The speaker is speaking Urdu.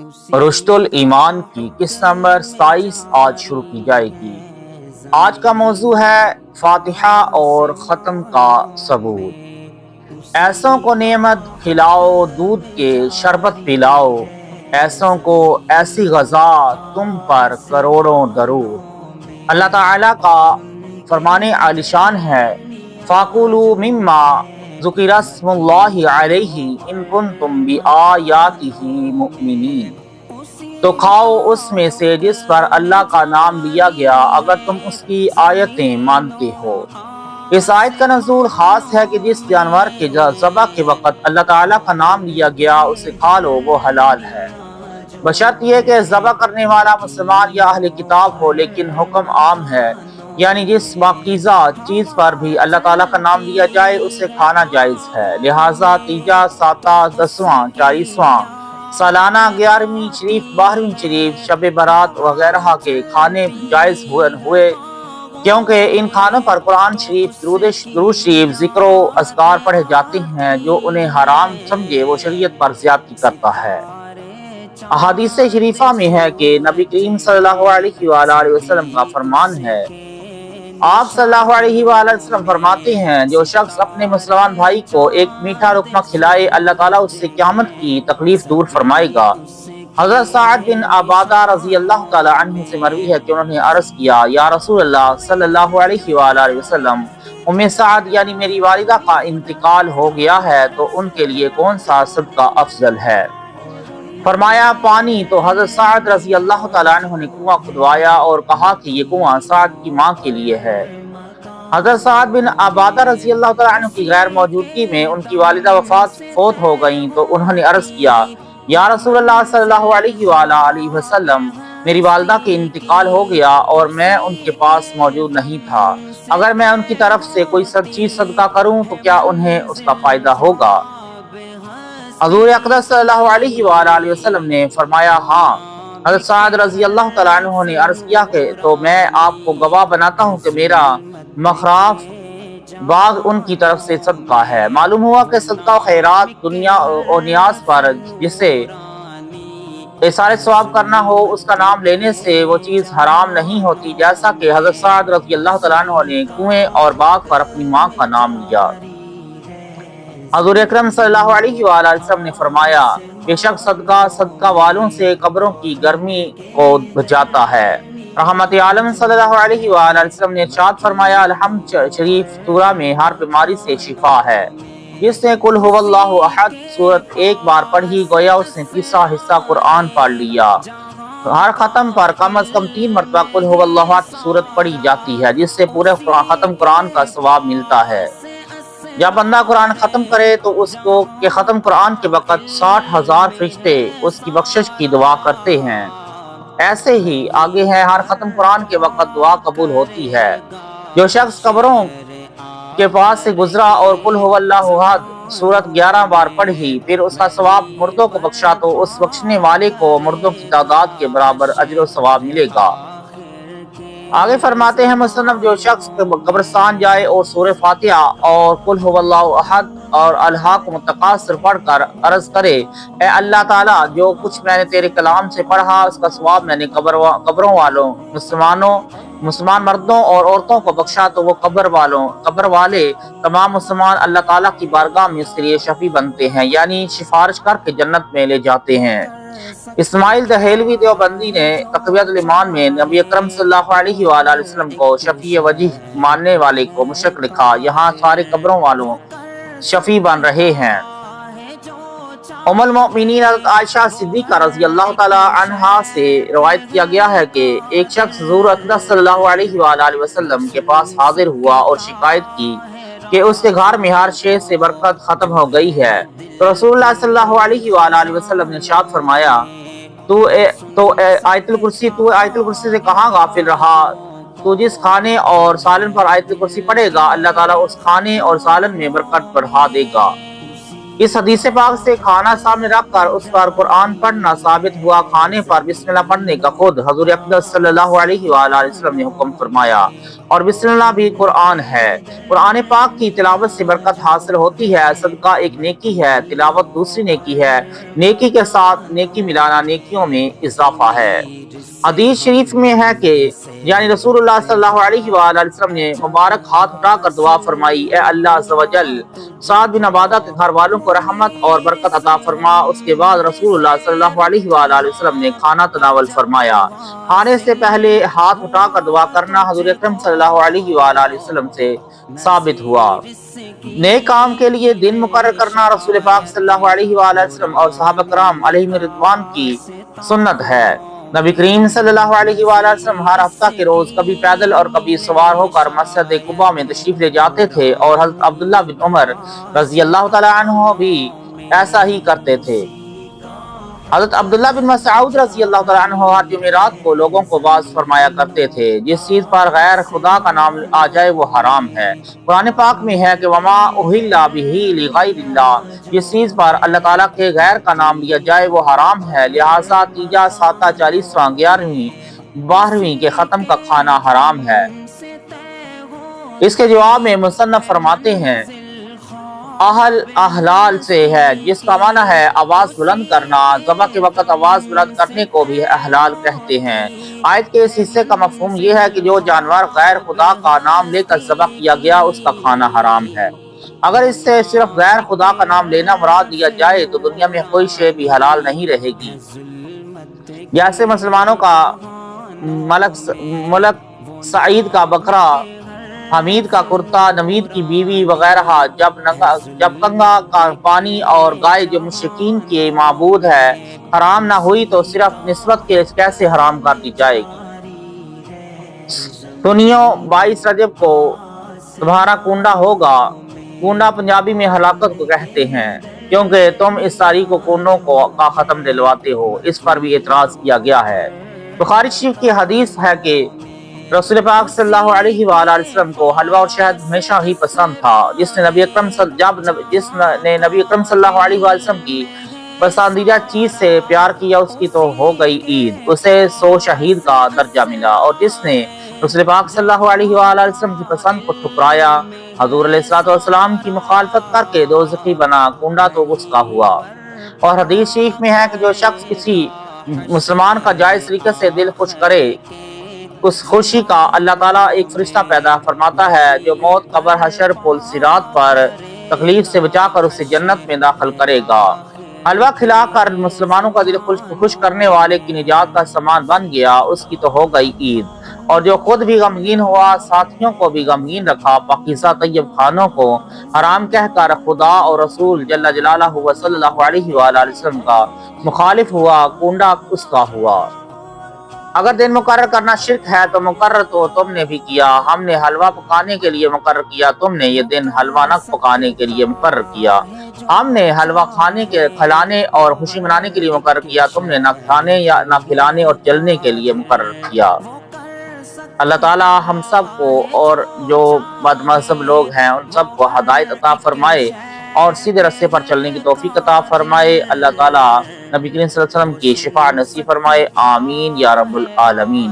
رشد الایمان کی قسط نمبر 27 آج شروع کی جائے گی۔ آج کا موضوع ہے فاتحہ اور ختم کا ثبوت۔ ایسوں کو نعمت کھلاؤ، دودھ کے شربت پلاؤ، ایسوں کو ایسی غذا تم پر کروڑوں درود۔ اللہ تعالیٰ کا فرمان عالیشان ہے، فَكُلُوا مِمَّا ذُكِرَ اسْمُ اللَّهِ عَلَيْهِ إِن كُنتُم بِآيَاتِهِ مُؤْمِنِينَ۔ تو کھاؤ اس میں سے جس پر اللہ کا نام لیا گیا اگر تم اس کی آیتیں مانتے ہو۔ اس آیت کا نزول خاص ہے کہ جس جانور کے ذبح کے وقت اللہ تعالیٰ کا نام لیا گیا اسے کھا لو، وہ حلال ہے، بشرط یہ کہ ذبح کرنے والا مسلمان یا اہل کتاب ہو، لیکن حکم عام ہے، یعنی جس پاکیزہ چیز پر بھی اللہ تعالیٰ کا نام لیا جائے اسے کھانا جائز ہے۔ لہٰذا تیجا، ساتواں، 10واں، 40واں، سالانہ 11ویں شریف، 12ویں شریف، شب برات وغیرہ کے کھانے جائز ہوئے، کیونکہ ان کھانوں پر قرآن شریف، درود شریف، ذکر و اذکار پڑھے جاتے ہیں۔ جو انہیں حرام سمجھے وہ شریعت پر زیادتی کرتا ہے۔ احادیث شریفہ میں ہے کہ نبی کریم صلی اللہ علیہ وآلہ وسلم کا فرمان ہے، آپ صلی اللہ علیہ وآلہ وسلم فرماتے ہیں، جو شخص اپنے مسلمان بھائی کو ایک میٹھا لقمہ کھلائے اللہ تعالیٰ اس سے قیامت کی تکلیف دور فرمائے گا۔ حضرت سعد بن عبادہ رضی اللہ تعالیٰ عنہ سے مروی ہے کہ انہوں نے عرض کیا، یا رسول اللہ صلی اللہ علیہ وآلہ وسلم، سعد یعنی میری والدہ کا انتقال ہو گیا ہے تو ان کے لیے کون سا صدقہ افضل ہے؟ فرمایا پانی۔ تو حضرت سعد رضی اللہ تعالیٰ عنہ نے کنواں کھدوایا اور کہا کہ یہ کنواں سعد کی ماں کے لیے ہے۔ حضرت سعد بن عبادہ رضی اللہ تعالیٰ عنہ کی غیر موجودگی میں ان کی والدہ فوت ہو گئیں تو انہوں نے عرض کیا، یا رسول اللہ صلی اللہ علیہ وآلہ وسلم، میری والدہ کے انتقال ہو گیا اور میں ان کے پاس موجود نہیں تھا، اگر میں ان کی طرف سے کوئی چیز صدقہ کروں تو کیا انہیں اس کا فائدہ ہوگا؟ حضور اقدس صلی اللہ علیہ وآلہ وسلم نے فرمایا ہاں۔ حضرت سعد رضی اللہ تعالیٰ عنہ نے عرض کیا کہ تو میں آپ کو گواہ بناتا ہوں کہ میرا مخراف باغ ان کی طرف سے صدقہ ہے۔ معلوم ہوا کہ صدقہ و خیرات دنیا اور نیاز پر جسے ایثار ثواب کرنا ہو اس کا نام لینے سے وہ چیز حرام نہیں ہوتی، جیسا کہ حضرت سعد رضی اللہ تعالیٰ عنہ نے کنویں اور باغ پر اپنی ماں کا نام لیا۔ حضور اکرم صلی اللہ علیہ وآلہ وسلم نے فرمایا، بے شک صدقہ والوں سے قبروں کی گرمی کو بچاتا ہے۔ رحمت عالم صلی اللہ علیہ وآلہ وسلم نے ارشاد فرمایا، الحمد شریف سورہ میں ہر بیماری سے شفا ہے۔ جس نے قل هو اللہ احد سورت ایک بار پڑھی گویا اس نے تیسرا حصہ قرآن پڑھ لیا۔ ہر ختم پر کم از کم 3 مرتبہ قل هو اللہ احد سورت پڑھی جاتی ہے، جس سے پورے ختم قرآن کا ثواب ملتا ہے۔ جب بندہ قرآن ختم کرے تو اس کو کہ ختم قرآن کے وقت 60,000 فرشتے اس کی بخشش کی دعا کرتے ہیں۔ ایسے ہی آگے ہے، ہر ختم قرآن کے وقت دعا قبول ہوتی ہے۔ جو شخص قبروں کے پاس سے گزرا اور قل هو اللہ احد سورت 11 بار پڑھی، پھر اس کا ثواب مردوں کو بخشا تو اس بخشنے والے کو مردوں کی تعداد کے برابر اجر و ثواب ملے گا۔ آگے فرماتے ہیں مصنف، جو شخص قبرستان جائے اور سورہ فاتحہ اور قل هو اللہ احد اور الحاقم التکاثر پڑھ کر عرض کرے، اے اللہ تعالیٰ، جو کچھ میں نے تیرے کلام سے پڑھا اس کا ثواب میں نے قبروں والوں مسلمان مردوں اور عورتوں کو بخشا تو وہ قبر والے تمام مسلمان اللہ تعالیٰ کی بارگاہ میں اس کے لیے شفیع بنتے ہیں، یعنی سفارش کر کے جنت میں لے جاتے ہیں۔ اسماعیل دہلوی دیوبندی نے تقویۃ الایمان میں نبی اکرم صلی اللہ علیہ وآلہ وسلم کو شفیع وجہ ماننے والے کو مشرک لکھا، یہاں سارے قبروں والوں شفیع بن رہے ہیں۔ ام المؤمنین حضرت عائشہ صدیقہ رضی اللہ تعالیٰ عنہا سے روایت کیا گیا ہے کہ ایک شخص حضور اقدس صلی اللہ علیہ وآلہ وسلم کے پاس حاضر ہوا اور شکایت کی کہ اس کے گھر میں ہر شے سے برکت ختم ہو گئی ہے، تو رسول اللہ صلی اللہ علیہ وآلہ وسلم نے ارشاد فرمایا، تو آیت الکرسی سے کہاں غافل رہا؟ تو جس کھانے اور سالن پر آیت الکرسی پڑھے گا اللہ تعالیٰ اس کھانے اور سالن میں برکت بڑھا دے گا۔ اس حدیث پاک سے کھانا سامنے رکھ کر اس پر قرآن پڑھنا ثابت ہوا۔ کھانے پر بسم اللہ پڑھنے کا خود حضور اقدس صلی اللہ علیہ وآلہ وسلم نے حکم فرمایا، اور بسم اللہ بھی قرآن ہے۔ قرآن پاک کی تلاوت سے برکت حاصل ہوتی ہے۔ صدقہ ایک نیکی ہے، تلاوت دوسری نیکی ہے۔ نیکی کے ساتھ نیکی ملانا نیکیوں میں اضافہ ہے۔ حدیث شریف میں ہے کہ یعنی رسول اللہ صلی اللہ علیہ وآلہ وسلم نے مبارک ہاتھ اٹھا کر دعا فرمائی، اے اللہ عز و جل سعد بن عبادہ کے گھر والوں کو رحمت اور برکت عطا فرما۔ اس کے بعد رسول اللہ صلی اللہ علیہ وآلہ وسلم نے کھانا تناول فرمایا۔ کھانے سے پہلے ہاتھ اٹھا کر دعا کرنا حضور اکرم صلی اللہ علیہ وآلہ وسلم سے ثابت ہوا۔ نیک کام کے لیے دن مقرر کرنا رسول پاک صلی اللہ علیہ وآلہ وسلم اور صحابہ کرام علیہم رضوان کی سنت ہے۔ نبی کریم صلی اللہ علیہ وآلہ وسلم ہر ہفتہ کے روز کبھی پیدل اور کبھی سوار ہو کر مسجد قباء میں تشریف لے جاتے تھے، اور حضرت عبداللہ بن عمر رضی اللہ تعالی عنہ بھی ایسا ہی کرتے تھے۔ حضرت عبداللہ بن مسعود رضی اللہ تعالیٰ عنہ ہر جمعرات کو لوگوں کو واعظ فرمایا کرتے تھے، جس چیز پر غیر خدا کا نام آ جائے وہ حرام ہے۔ قرآن پاک میں ہے کہ وما اہل بہ لغیر اللہ، جس چیز پر اللہ تعالیٰ کے غیر کا نام لیا جائے وہ حرام ہے، لہٰذا تیجا، ساتہ، 40واں، 11ویں، 12ویں کے ختم کا کھانا حرام ہے۔ اس کے جواب میں مصنف فرماتے ہیں اہل احلال سے ہے، جس کا معنی ہے آواز بلند کرنا۔ ذبح کے وقت آواز بلند کرنے کو بھی احلال کہتے ہیں۔ آیت کے اس حصے کا مفہوم یہ ہے کہ جو جانور غیر خدا کا نام لے کر ذبح کیا گیا اس کا کھانا حرام ہے۔ اگر اس سے صرف غیر خدا کا نام لینا مراد لیا جائے تو دنیا میں کوئی شے بھی حلال نہیں رہے گی۔ جیسے مسلمانوں کا ملک سعید کا بکرا، حمید کا کرتا، نوید کی بیوی وغیرہ، جب گنگا کا پانی اور گائے جو مشرکین کی معبود ہے حرام نہ ہوئی تو صرف نسبت کے کیسے حرام کر دی جائے گی۔ سنیو 22 رجب کو تمہارا کنڈا ہوگا۔ کنڈا پنجابی میں ہلاکت کو کہتے ہیں، کیونکہ تم اس تاریخ کو کنڈوں کا ختم دلواتے ہو۔ اس پر بھی اعتراض کیا گیا ہے۔ بخاری شریف کی حدیث ہے کہ رسول پاک صلی اللہ علیہ وآلہ وسلم کو حلوہ اور شہد ہمیشہ ہی پسند تھا۔ جس نے نبی اکرم صلی اللہ علیہ وآلہ وسلم کی پسندیدہ چیز سے پیار کیا اس کی تو ہو گئی عید، اسے 100 شہید کا درجہ ملا، اور جس نے رسول پاک صلی اللہ علیہ وآلہ وسلم کی پسند کو ٹھکرایا، حضور علیہ الصلوۃ والسلام کی مخالفت کر کے دوزخی بنا، کنڈا تو اس کا ہوا۔ اور حدیث شریف میں ہے کہ جو شخص کسی مسلمان کا جائز طریقے سے دل خوش کرے، اس خوشی کا اللہ تعالیٰ ایک فرشتہ پیدا فرماتا ہے جو موت، قبر، حشر، پل صراط پر تکلیف سے بچا کر اسے جنت میں داخل کرے گا۔ حلوہ کھلا کر مسلمانوں کا دل خوش کرنے والے کی نجات کا سامان بن گیا، اس کی تو ہو گئی عید۔ اور جو خود بھی غمگین ہوا، ساتھیوں کو بھی غمگین رکھا، پاکیزہ طیب کھانوں کو حرام کہہ کر خدا اور رسول جل جلالہ و صلی اللہ علیہ وآلہ وسلم کا مخالف ہوا، کنڈا اس کا ہوا۔ اگر دن مقرر کرنا شرک ہے تو مقرر تو تم نے بھی کیا، ہم نے حلوہ پکانے کے لیے مقرر کیا، تم نے یہ دن حلوہ نہ پکانے کے لیے مقرر کیا۔ ہم نے حلوہ کھلانے اور خوشی منانے کے لیے مقرر کیا، تم نے نہ کھانے یا نہ کھلانے اور جلنے کے لیے مقرر کیا۔ اللہ تعالی ہم سب کو اور جو بد مذہب لوگ ہیں ان سب کو ہدایت عطا فرمائے اور سیدھے راستے پر چلنے کی توفیق عطا فرمائے۔ اللہ تعالی نبی کریم صلی اللہ علیہ وسلم کی شفاعت نصیب فرمائے، آمین یا رب العالمین۔